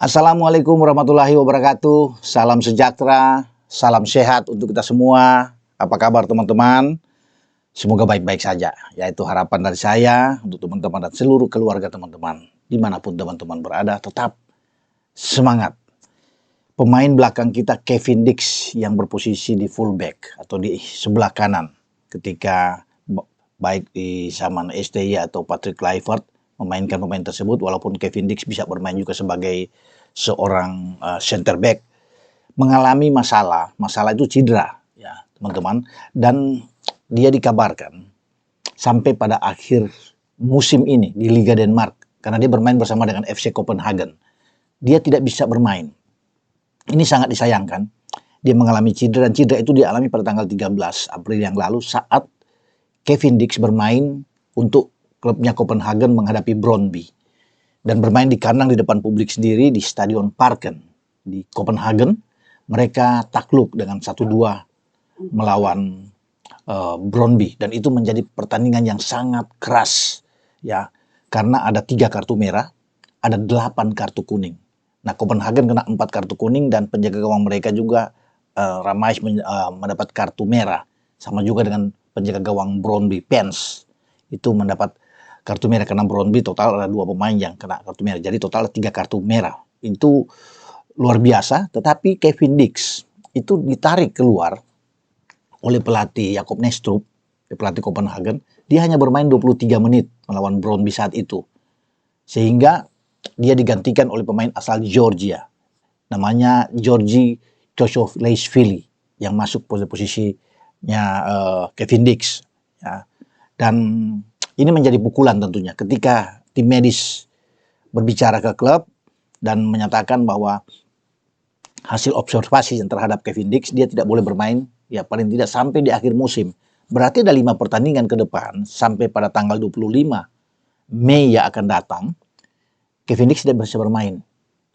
Assalamualaikum warahmatullahi wabarakatuh. Salam sejahtera, salam sehat untuk kita semua. Apa kabar teman-teman? Semoga baik-baik saja. Yaitu harapan dari saya untuk teman-teman dan seluruh keluarga teman-teman. Dimanapun teman-teman berada, tetap semangat. Pemain belakang kita Kevin Dix yang berposisi di fullback atau di sebelah kanan. Ketika baik di zaman STY atau Patrick Kluivert memainkan pemain tersebut, walaupun Kevin Dix bisa bermain juga sebagai seorang center back, mengalami masalah itu cedera ya teman-teman, dan dia dikabarkan sampai pada akhir musim ini di Liga Denmark, karena dia bermain bersama dengan FC Copenhagen, dia tidak bisa bermain. Ini sangat disayangkan. Dia mengalami cedera, dan cedera itu dialami pada tanggal 13 April yang lalu saat Kevin Dix bermain untuk klubnya Copenhagen menghadapi Brøndby dan bermain di kandang di depan publik sendiri di Stadion Parken di Copenhagen. Mereka takluk dengan 1-2 melawan Brøndby, dan itu menjadi pertandingan yang sangat keras ya, karena ada 3 kartu merah, ada 8 kartu kuning. Nah, Copenhagen kena 4 kartu kuning, dan penjaga gawang mereka juga Ramais mendapat kartu merah, sama juga dengan penjaga gawang Brøndby Pence itu mendapat kartu merah, karena Brøndby total ada 2 pemain yang kena kartu merah, jadi total 3 kartu merah. Itu luar biasa. Tetapi Kevin Dix itu ditarik keluar oleh pelatih Jakob Næstrup, pelatih Copenhagen. Dia hanya bermain 23 menit melawan Brøndby saat itu, sehingga dia digantikan oleh pemain asal Georgia, namanya Georgi Tshosovlashvili, yang masuk posisinya Kevin Dix ya. Dan ini menjadi pukulan tentunya ketika tim medis berbicara ke klub dan menyatakan bahwa hasil observasi yang terhadap Kevin Dix, dia tidak boleh bermain ya paling tidak sampai di akhir musim. Berarti ada 5 pertandingan ke depan sampai pada tanggal 25 Mei yang akan datang. Kevin Dix tidak bisa bermain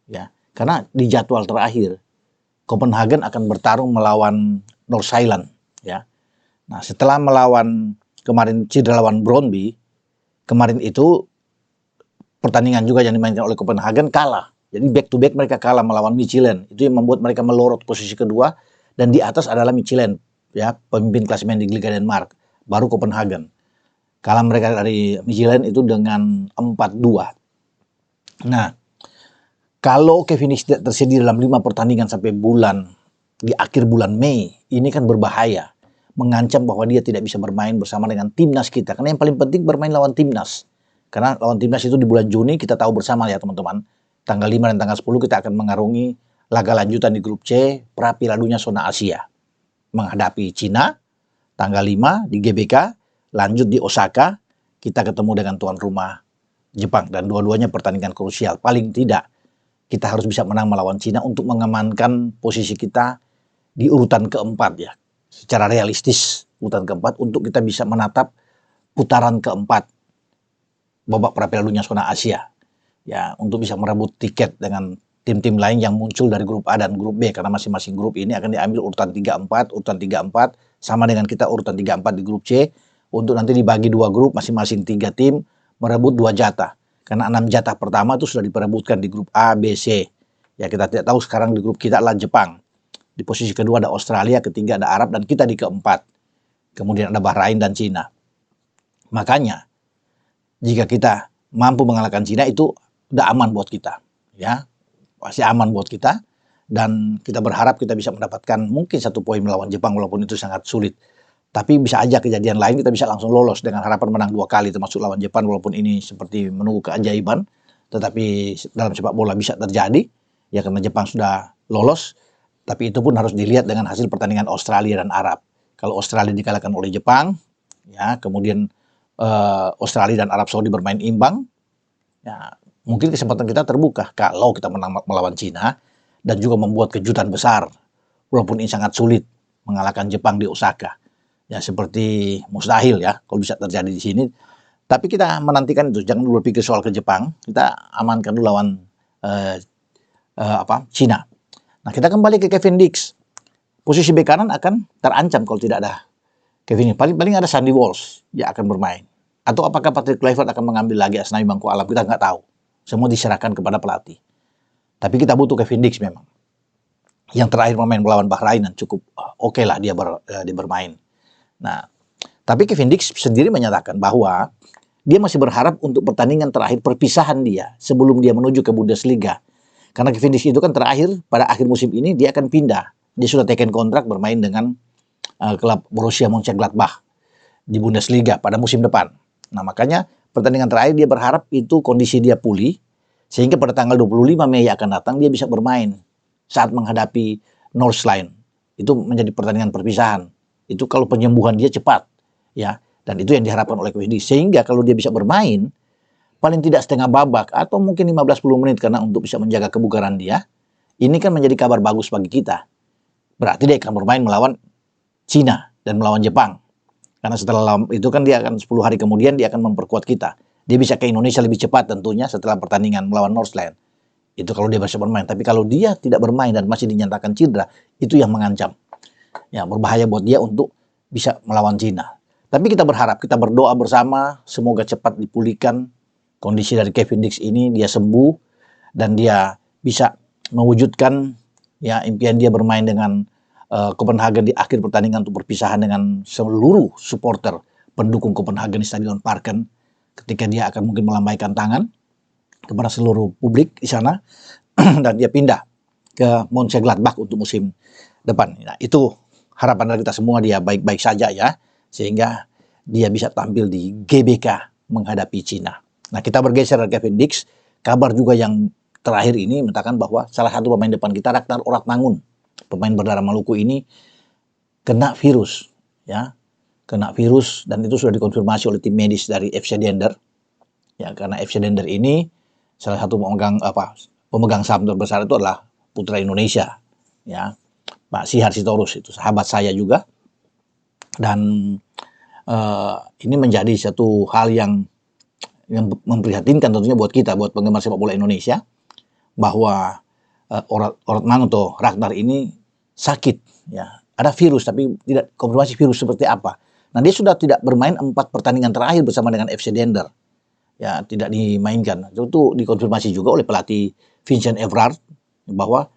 ya, karena di jadwal terakhir Copenhagen akan bertarung melawan North Island ya. Nah, setelah melawan kemarin cedera lawan Brøndby, kemarin itu pertandingan juga yang dimainkan oleh Copenhagen kalah. Jadi back to back mereka kalah melawan Michelin. Itu yang membuat mereka melorot posisi kedua, dan di atas adalah Michelin ya, pemimpin klasemen di Liga Denmark. Baru Copenhagen. Kalah mereka dari Michelin itu dengan 4-2. Nah, kalau Kevin Dix tidak tersedia dalam 5 pertandingan sampai di akhir bulan Mei, ini kan berbahaya. Mengancam bahwa dia tidak bisa bermain bersama dengan timnas kita. Karena yang paling penting bermain lawan timnas. Karena lawan timnas itu di bulan Juni, kita tahu bersama ya teman-teman. Tanggal 5 dan tanggal 10 kita akan mengarungi laga lanjutan di grup C, pra Piala Dunia zona Asia. Menghadapi Cina, tanggal 5 di GBK, lanjut di Osaka, kita ketemu dengan tuan rumah Jepang, dan dua-duanya pertandingan krusial. Paling tidak kita harus bisa menang melawan Cina untuk mengamankan posisi kita di urutan keempat ya. Secara realistis urutan keempat, untuk kita bisa menatap putaran keempat babak pra Piala Dunia zona Asia ya, untuk bisa merebut tiket dengan tim-tim lain yang muncul dari grup A dan grup B, karena masing-masing grup ini akan diambil urutan 3-4 sama dengan kita urutan 3-4 di grup C, untuk nanti dibagi 2 grup, masing-masing 3 tim merebut 2 jatah. Karena 6 jatah pertama itu sudah diperebutkan di grup A, B, C. Ya, kita tidak tahu sekarang di grup kita adalah Jepang. Di posisi kedua ada Australia, ketiga ada Arab, dan kita di keempat. Kemudian ada Bahrain dan Cina. Makanya, jika kita mampu mengalahkan Cina, itu udah aman buat kita. Ya, pasti aman buat kita. Dan kita berharap kita bisa mendapatkan mungkin 1 poin melawan Jepang, walaupun itu sangat sulit. Tapi bisa aja kejadian lain, kita bisa langsung lolos dengan harapan menang 2 kali termasuk lawan Jepang, walaupun ini seperti menunggu keajaiban. Tetapi dalam sepak bola bisa terjadi ya, karena Jepang sudah lolos. Tapi itu pun harus dilihat dengan hasil pertandingan Australia dan Arab. Kalau Australia dikalahkan oleh Jepang ya, kemudian Australia dan Arab Saudi bermain imbang ya, mungkin kesempatan kita terbuka. Kalau kita menang melawan Cina dan juga membuat kejutan besar, walaupun ini sangat sulit mengalahkan Jepang di Osaka. Ya, seperti mustahil ya kalau bisa terjadi di sini. Tapi kita menantikan itu, jangan dulu berpikir soal ke Jepang, kita amankan dulu lawan Cina. Nah, kita kembali ke Kevin Dix. Posisi bek kanan akan terancam kalau tidak ada Kevin Dix. Paling ada Sandy Walsh yang akan bermain. Atau apakah Patrick Kluivert akan mengambil lagi Asnawi bangku alam, kita nggak tahu. Semua diserahkan kepada pelatih. Tapi kita butuh Kevin Dix memang. Yang terakhir bermain melawan Bahrain dan cukup oke lah dia bermain. Nah, tapi Kevin Dix sendiri menyatakan bahwa dia masih berharap untuk pertandingan terakhir perpisahan dia sebelum dia menuju ke Bundesliga. Karena Kevin Dix itu kan terakhir pada akhir musim ini dia akan pindah. Dia sudah teken kontrak bermain dengan klub Borussia Mönchengladbach di Bundesliga pada musim depan. Nah, makanya pertandingan terakhir dia berharap itu kondisi dia pulih sehingga pada tanggal 25 Mei akan datang dia bisa bermain saat menghadapi Nordsjælland. Itu menjadi pertandingan perpisahan. Itu kalau penyembuhan dia cepat, ya. Dan itu yang diharapkan oleh Kevin Dix. Sehingga kalau dia bisa bermain paling tidak setengah babak atau mungkin 15-10 menit karena untuk bisa menjaga kebugaran dia, ini kan menjadi kabar bagus bagi kita. Berarti dia akan bermain melawan Cina dan melawan Jepang. Karena setelah itu kan dia akan 10 hari kemudian dia akan memperkuat kita. Dia bisa ke Indonesia lebih cepat tentunya setelah pertandingan melawan Nordsjælland. Itu kalau dia bisa bermain. Tapi kalau dia tidak bermain dan masih dinyatakan cedera, itu yang mengancam. Ya, berbahaya buat dia untuk bisa melawan Cina. Tapi kita berharap, kita berdoa bersama, semoga cepat dipulihkan kondisi dari Kevin Dix ini, dia sembuh dan dia bisa mewujudkan ya impian dia bermain dengan Copenhagen di akhir pertandingan untuk perpisahan dengan seluruh supporter pendukung Copenhagen di Stadion Parken ketika dia akan mungkin melambaikan tangan kepada seluruh publik di sana dan dia pindah ke Mönchengladbach untuk musim depan. Nah, itu harapan dari kita semua dia baik-baik saja ya, sehingga dia bisa tampil di GBK menghadapi Cina. Nah, kita bergeser dari Kevin Dix, kabar juga yang terakhir ini mengatakan bahwa salah satu pemain depan kita, Ragnar Oratmangun, pemain berdarah Maluku ini kena virus, ya, kena virus dan itu sudah dikonfirmasi oleh tim medis dari FC Dender, ya, karena FC Dender ini salah satu pemegang saham terbesar itu adalah putra Indonesia, ya, Pak Sihar Sitorus, itu sahabat saya juga, dan ini menjadi satu hal yang memprihatinkan tentunya buat kita, buat penggemar sepak bola Indonesia, bahwa Oratmangun atau Ragnar ini sakit, ya, ada virus tapi tidak konfirmasi virus seperti apa. Nah, dia sudah tidak bermain 4 pertandingan terakhir bersama dengan FC Dender, ya, tidak dimainkan. Itu dikonfirmasi juga oleh pelatih Vincent Everard bahwa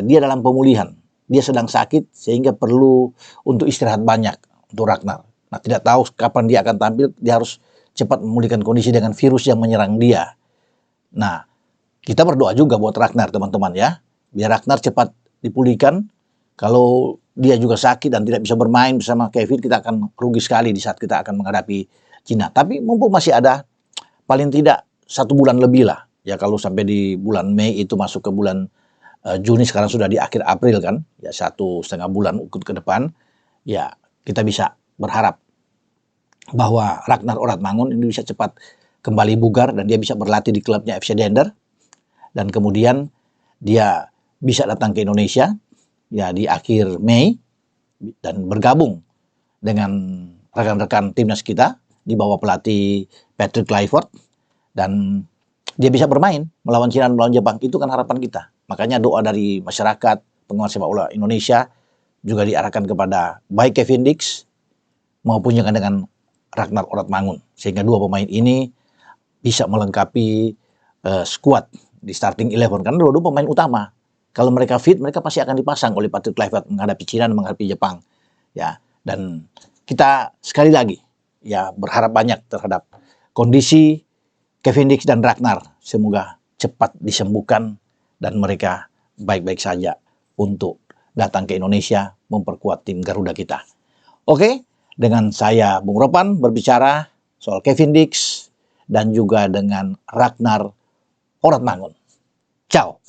dia dalam pemulihan, dia sedang sakit sehingga perlu untuk istirahat banyak untuk Ragnar. Nah, tidak tahu kapan dia akan tampil, dia harus cepat memulihkan kondisi dengan virus yang menyerang dia. Nah, kita berdoa juga buat Ragnar, teman-teman ya, biar Ragnar cepat dipulihkan. Kalau dia juga sakit dan tidak bisa bermain bersama Kevin, kita akan rugi sekali di saat kita akan menghadapi Cina. Tapi mumpung masih ada paling tidak 1 bulan lebih lah. Ya, kalau sampai di bulan Mei itu masuk ke bulan Juni, sekarang sudah di akhir April kan, ya 1,5 bulan ke depan, ya kita bisa berharap bahwa Ragnar Oratmangun ini bisa cepat kembali bugar dan dia bisa berlatih di klubnya FC Dender. Dan kemudian dia bisa datang ke Indonesia ya di akhir Mei dan bergabung dengan rekan-rekan timnas kita di bawah pelatih Patrick Kluivert, dan dia bisa bermain melawan Cina dan melawan Jepang. Itu kan harapan kita. Makanya doa dari masyarakat penggemar sepak bola Indonesia juga diarahkan kepada baik Kevin Dix maupun juga dengan Ragnar Oratmangun, sehingga 2 pemain ini bisa melengkapi skuad di starting 11 karena 2 pemain utama. Kalau mereka fit, mereka pasti akan dipasang oleh Patrick Kluivert menghadapi Cina dan menghadapi Jepang. Ya, dan kita sekali lagi ya berharap banyak terhadap kondisi Kevin Dix dan Ragnar. Semoga cepat disembuhkan dan mereka baik-baik saja untuk datang ke Indonesia memperkuat tim Garuda kita. Oke, dengan saya Bung Ropan berbicara soal Kevin Dix dan juga dengan Ragnar Oratmangun. Ciao.